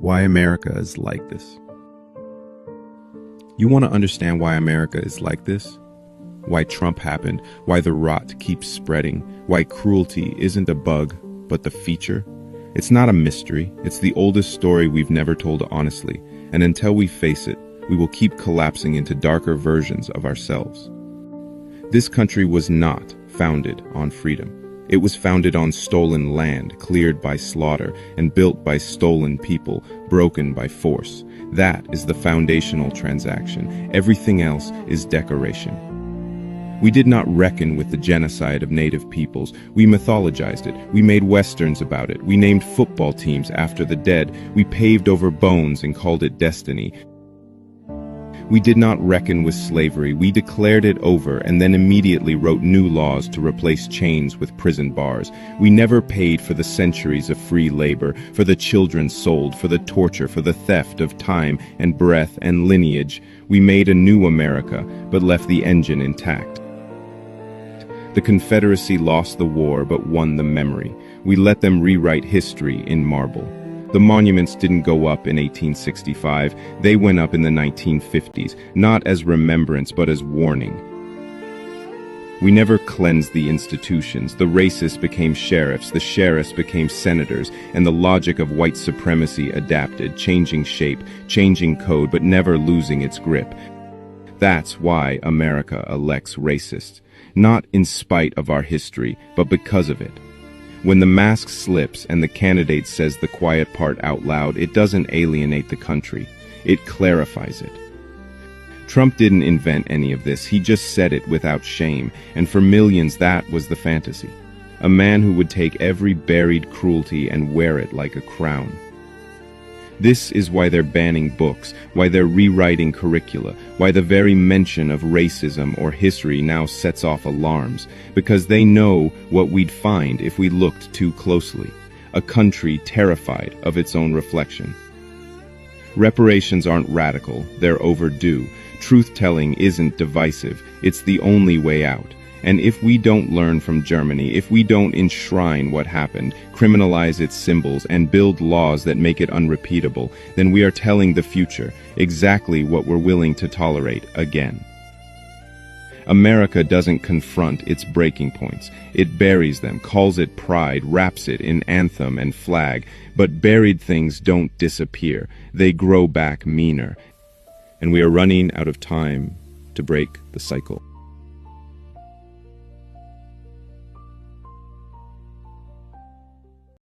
Why America is like this. You want to understand why America is like this? Why Trump happened, why the rot keeps spreading, why cruelty isn't a bug, but the feature? It's not a mystery, it's the oldest story we've never told honestly, and until we face it, we will keep collapsing into darker versions of ourselves. This country was not founded on freedom. It was founded on stolen land, cleared by slaughter, and built by stolen people, broken by force. That is the foundational transaction. Everything else is decoration. We did not reckon with the genocide of native peoples. We mythologized it. We made westerns about it. We named football teams after the dead. We paved over bones and called it destiny. We did not reckon with slavery. We declared it over and then immediately wrote new laws to replace chains with prison bars. We never paid for the centuries of free labor, for the children sold, for the torture, for the theft of time and breath and lineage. We made a new America, but left the engine intact. The Confederacy lost the war but won the memory. We let them rewrite history in marble. The monuments didn't go up in 1865, they went up in the 1950s, not as remembrance but as warning. We never cleansed the institutions. The racists became sheriffs, the sheriffs became senators, and the logic of white supremacy adapted, changing shape, changing code, but never losing its grip. That's why America elects racists, not in spite of our history, but because of it. When the mask slips and the candidate says the quiet part out loud, it doesn't alienate the country. It clarifies it. Trump didn't invent any of this. He just said it without shame. And for millions, that was the fantasy. A man who would take every buried cruelty and wear it like a crown. This is why they're banning books, why they're rewriting curricula, why the very mention of racism or history now sets off alarms, because they know what we'd find if we looked too closely. A country terrified of its own reflection. Reparations aren't radical, they're overdue. Truth-telling isn't divisive, it's the only way out. And if we don't learn from Germany, if we don't enshrine what happened, criminalize its symbols, and build laws that make it unrepeatable, then we are telling the future exactly what we're willing to tolerate again. America doesn't confront its breaking points. It buries them, calls it pride, wraps it in anthem and flag. But buried things don't disappear. They grow back meaner. And we are running out of time to break the cycle.